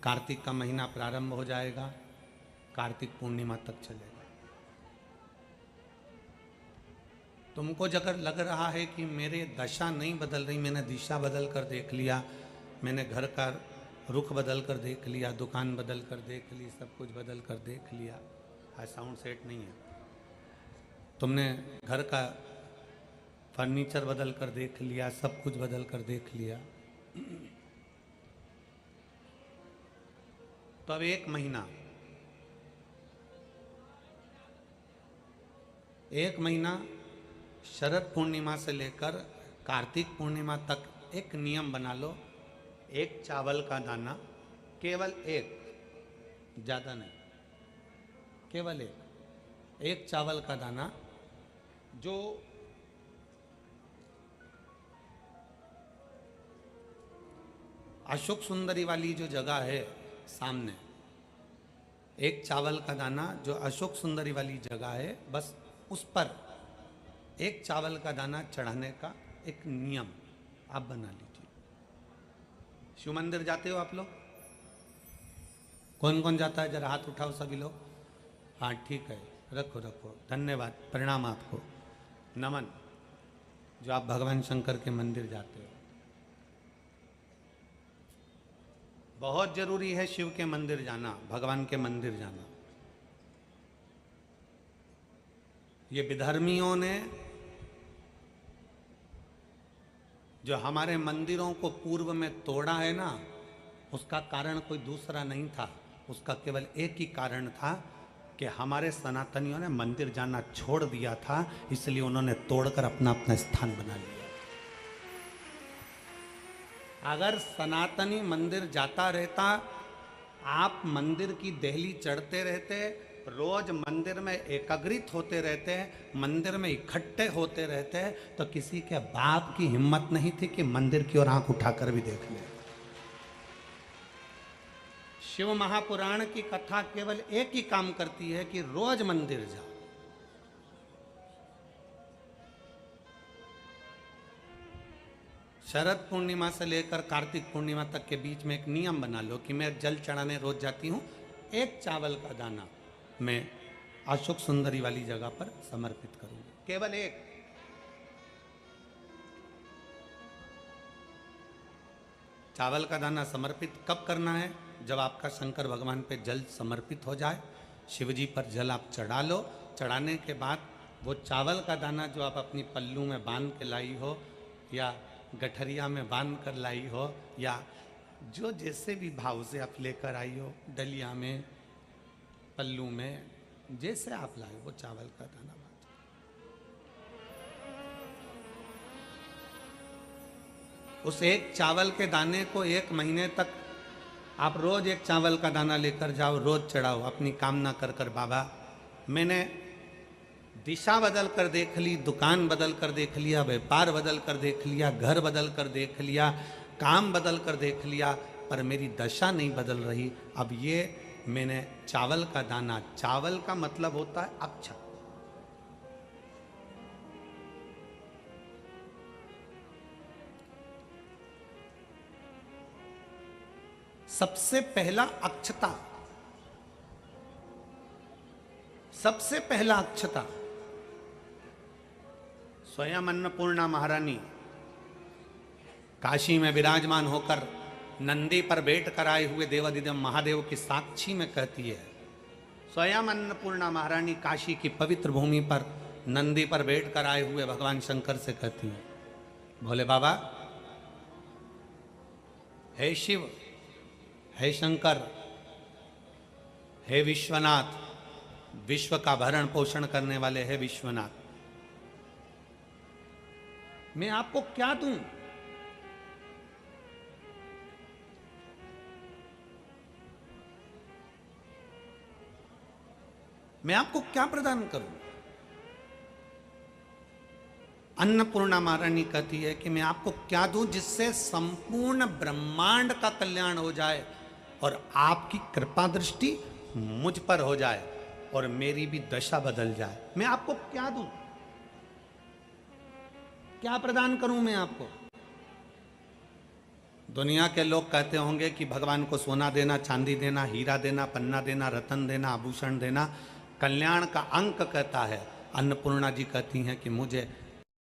कार्तिक का महीना प्रारंभ हो जाएगा, कार्तिक पूर्णिमा तक चलेगा। तुमको अगर लग रहा है कि मेरे दशा नहीं बदल रही, मैंने दिशा बदल कर देख लिया, मैंने घर का रुख बदल कर देख लिया, दुकान बदल कर देख ली, सब कुछ बदल कर देख लिया, आज साउंड सेट नहीं है, तुमने घर का फर्नीचर बदल कर देख लिया, सब कुछ बदल कर देख लिया, तो अब एक महीना शरद पूर्णिमा से लेकर कार्तिक पूर्णिमा तक एक नियम बना लो, एक चावल का दाना, केवल एक, ज़्यादा नहीं, केवल एक चावल का दाना, जो अशोक सुंदरी वाली जो जगह है सामने, एक चावल का दाना जो अशोक सुंदरी वाली जगह है, बस उस पर एक चावल का दाना चढ़ाने का एक नियम आप बना लीजिए। शिव मंदिर जाते हो आप लोग? कौन कौन जाता है? जरा हाथ उठाओ सभी लोग। हाँ ठीक है, रखो रखो, धन्यवाद, प्रणाम आपको, नमन, जो आप भगवान शंकर के मंदिर जाते हो। बहुत जरूरी है शिव के मंदिर जाना, भगवान के मंदिर जाना। ये विधर्मियों ने जो हमारे मंदिरों को पूर्व में तोड़ा है ना, उसका कारण कोई दूसरा नहीं था, उसका केवल एक ही कारण था कि हमारे सनातनियों ने मंदिर जाना छोड़ दिया था, इसलिए उन्होंने तोड़कर अपना अपना स्थान बना लिया। अगर सनातनी मंदिर जाता रहता, आप मंदिर की देहली चढ़ते रहते, रोज मंदिर में एकत्रित होते रहते, मंदिर में इकट्ठे होते रहते, तो किसी के बाप की हिम्मत नहीं थी कि मंदिर की ओर आंख उठाकर भी देख ले। शिव महापुराण की कथा केवल एक ही काम करती है कि रोज मंदिर जाओ। शरद पूर्णिमा से लेकर कार्तिक पूर्णिमा तक के बीच में एक नियम बना लो कि मैं जल चढ़ाने रोज जाती हूं, एक चावल का दाना मैं अशोक सुंदरी वाली जगह पर समर्पित करूंगी, केवल एक। चावल का दाना समर्पित कब करना है? जब आपका शंकर भगवान पे जल समर्पित हो जाए, शिव जी पर जल आप चढ़ा लो, चढ़ाने के बाद वो चावल का दाना जो आप अपनी पल्लू में बांध के लाई हो, या गठरिया में बांध कर लाई हो, या जो जैसे भी भाव से आप लेकर आई हो, डलिया में, पल्लू में, जैसे आप लाए वो चावल का दाना बांध। उस एक चावल के दाने को एक महीने तक आप रोज एक चावल का दाना लेकर जाओ, रोज चढ़ाओ, अपनी कामना कर कर, बाबा मैंने दिशा बदल कर देख ली, दुकान बदल कर देख लिया, व्यापार बदल कर देख लिया, घर बदल कर देख लिया, काम बदल कर देख लिया, पर मेरी दशा नहीं बदल रही। अब ये मैंने चावल का दाना, चावल का मतलब होता है अक्षत, सबसे पहला अक्षता, सबसे पहला अक्षता स्वयं अन्नपूर्णा महारानी काशी में विराजमान होकर नंदी पर बैठ कर आए हुए देवाधिदेव महादेव की साक्षी में कहती है। स्वयं अन्नपूर्णा महारानी काशी की पवित्र भूमि पर नंदी पर बैठ कर आए हुए भगवान शंकर से कहती है, भोले बाबा, हे शिव, हे शंकर, हे विश्वनाथ, विश्व का भरण पोषण करने वाले हे विश्वनाथ, मैं आपको क्या दूं? मैं आपको क्या प्रदान करूं? अन्नपूर्णा महारानी कहती है कि मैं आपको क्या दूं जिससे संपूर्ण ब्रह्मांड का कल्याण हो जाए और आपकी कृपा दृष्टि मुझ पर हो जाए और मेरी भी दशा बदल जाए। मैं आपको क्या दूं? क्या प्रदान करूं मैं आपको? दुनिया के लोग कहते होंगे कि भगवान को सोना देना, चांदी देना, हीरा देना, पन्ना देना, रतन देना, आभूषण देना कल्याण का अंक कहता है। अन्नपूर्णा जी कहती हैं कि मुझे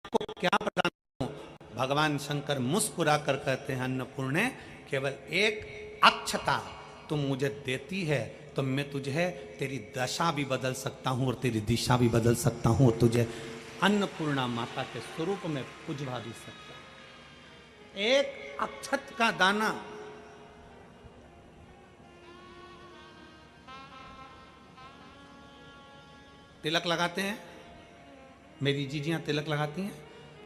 को क्या प्रदान करूं? भगवान शंकर मुस्कुरा कर कहते हैं, अन्नपूर्णे केवल एक अक्षता तुम मुझे देती है तो मैं तुझे तेरी दशा भी बदल सकता हूं और तेरी दिशा भी बदल सकता हूं और तुझे अन्नपूर्णा माता के स्वरूप में पुजवा भी सकता हूं। एक अक्षत का दाना तिलक लगाते हैं, मेरी जीजियां तिलक लगाती हैं,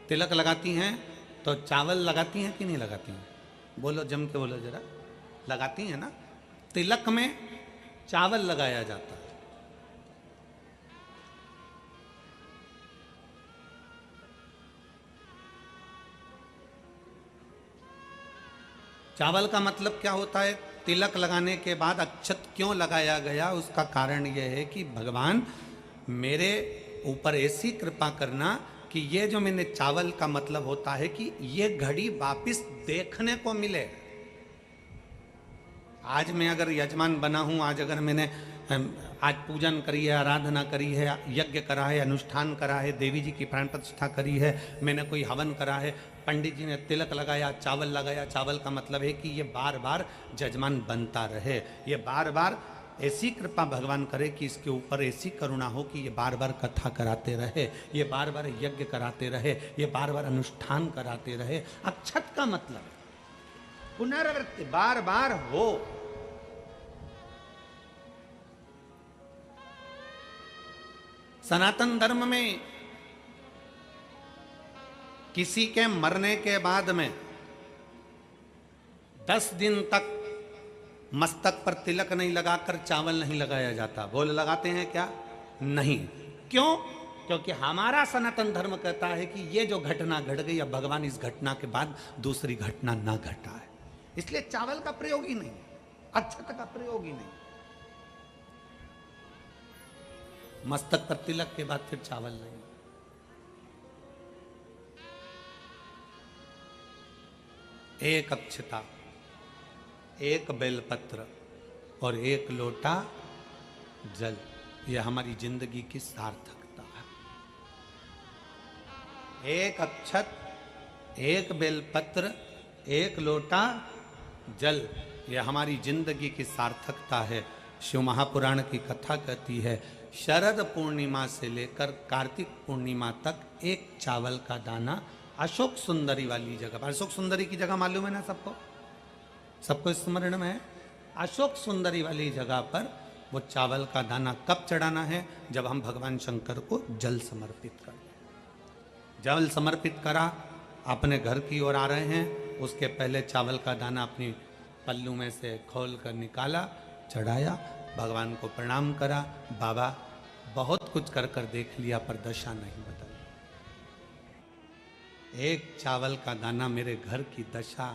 तिलक लगाती हैं तो चावल लगाती हैं कि नहीं लगाती हैं? बोलो, जम के बोलो जरा। लगाती हैं ना। तिलक में चावल लगाया जाता है। चावल का मतलब क्या होता है? तिलक लगाने के बाद अक्षत क्यों लगाया गया? उसका कारण यह है कि भगवान मेरे ऊपर ऐसी कृपा करना कि ये जो मैंने चावल का मतलब होता है कि ये घड़ी वापिस देखने को मिले। आज मैं अगर यजमान बना हूं, आज अगर मैंने आज पूजन करी है, आराधना करी है, यज्ञ करा है, अनुष्ठान करा है, देवी जी की प्राण प्रतिष्ठा करी है, मैंने कोई हवन करा है, पंडित जी ने तिलक लगाया, चावल लगाया। चावल का मतलब है कि ये बार बार जजमान बनता रहे, ये बार बार ऐसी कृपा भगवान करे कि इसके ऊपर ऐसी करुणा हो कि ये बार बार कथा कराते रहे, ये बार बार यज्ञ कराते रहे, ये बार बार अनुष्ठान कराते रहे। अक्षत का मतलब पुनरावृत्ति बार बार हो। सनातन धर्म में किसी के मरने के बाद में 10 दिन तक मस्तक पर तिलक नहीं लगाकर चावल नहीं लगाया जाता। बोल, लगाते हैं क्या? नहीं। क्यों? क्योंकि हमारा सनातन धर्म कहता है कि ये जो घटना घट गई, अब भगवान इस घटना के बाद दूसरी घटना ना घटाए, इसलिए चावल का प्रयोग ही नहीं, अक्षत का प्रयोग ही नहीं। मस्तक पर तिलक के बाद फिर चावल नहीं। एक अक्षता, एक बेलपत्र और एक लोटा जल, यह हमारी जिंदगी की सार्थकता है। एक अक्षत, एक बेलपत्र, एक लोटा जल, यह हमारी जिंदगी की सार्थकता है। शिव महापुराण की कथा कहती है, शरद पूर्णिमा से लेकर कार्तिक पूर्णिमा तक एक चावल का दाना अशोक सुंदरी वाली जगह पर, अशोक सुंदरी की जगह मालूम है ना सबको? सबको स्मरण में है? अशोक सुंदरी वाली जगह पर वो चावल का दाना कब चढ़ाना है? जब हम भगवान शंकर को जल समर्पित कर दें। जल समर्पित करा, अपने घर की ओर आ रहे हैं, उसके पहले चावल का दाना अपनी पल्लू में से खोल कर निकाला, चढ़ाया, भगवान को प्रणाम करा। बाबा बहुत कुछ कर कर देख लिया पर दशा नहीं बदल। एक चावल का दाना मेरे घर की दशा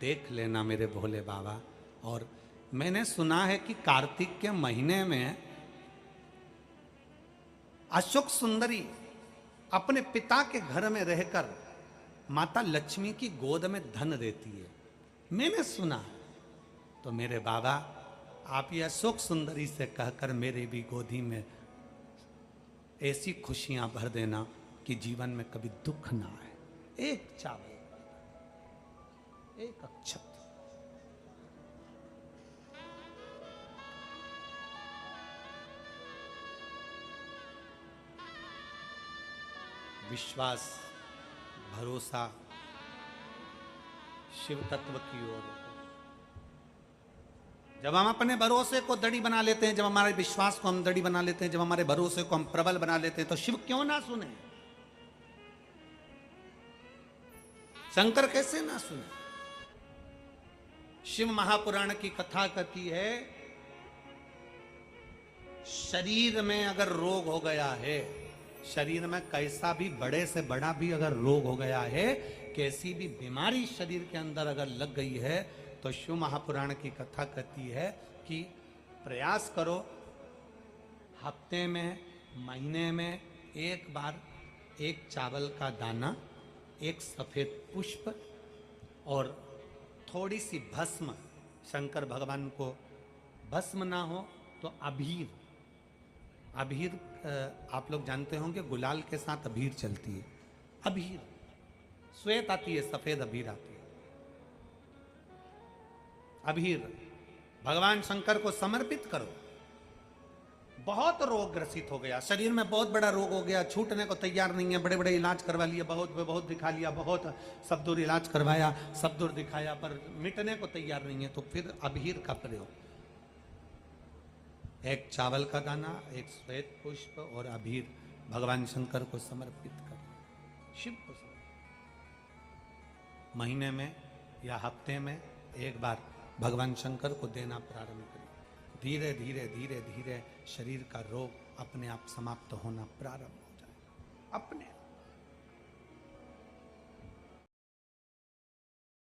देख लेना मेरे भोले बाबा। और मैंने सुना है कि कार्तिक के महीने में अशोक सुंदरी अपने पिता के घर में रहकर माता लक्ष्मी की गोद में धन देती है, मैंने सुना। तो मेरे बाबा, आप ये अशोक सुंदरी से कहकर मेरे भी गोदी में ऐसी खुशियां भर देना कि जीवन में कभी दुख ना आए। एक चावल, एक अक्षत। विश्वास, भरोसा शिव तत्व की ओर। जब हम अपने भरोसे को दड़ी बना लेते हैं, जब हमारे विश्वास को हम दड़ी बना लेते हैं, जब हमारे भरोसे को हम प्रबल बना लेते हैं, तो शिव क्यों ना सुने? शंकर कैसे ना सुने? शिव महापुराण की कथा कहती है, शरीर में अगर रोग हो गया है, शरीर में कैसा भी बड़े से बड़ा भी अगर रोग हो गया है, कैसी भी बीमारी शरीर के अंदर अगर लग गई है, तो शिव महापुराण की कथा कहती है कि प्रयास करो, हफ्ते में, महीने में एक बार एक चावल का दाना, एक सफेद पुष्प और थोड़ी सी भस्म, शंकर भगवान को भस्म ना हो तो अबीर, अबीर आप लोग जानते होंगे गुलाल के साथ अबीर चलती है, अबीर श्वेत आती है, सफेद अबीर आती है, अबीर भगवान शंकर को समर्पित करो। बहुत रोग ग्रसित हो गया, शरीर में बहुत बड़ा रोग हो गया, छूटने को तैयार नहीं है, बड़े बड़े इलाज करवा लिए, बहुत दिखा लिया, बहुत सब दूर इलाज करवाया, सब दूर दिखाया, पर मिटने को तैयार नहीं है, तो फिर अबीर का प्रयोग, एक चावल का दाना, एक श्वेत पुष्प और अबीर भगवान शंकर को समर्पित कर, शिव को समर्पित, महीने में या हफ्ते में एक बार भगवान शंकर को देना प्रारंभ करें। धीरे धीरे धीरे धीरे शरीर का रोग अपने आप समाप्त होना प्रारंभ हो जाए अपने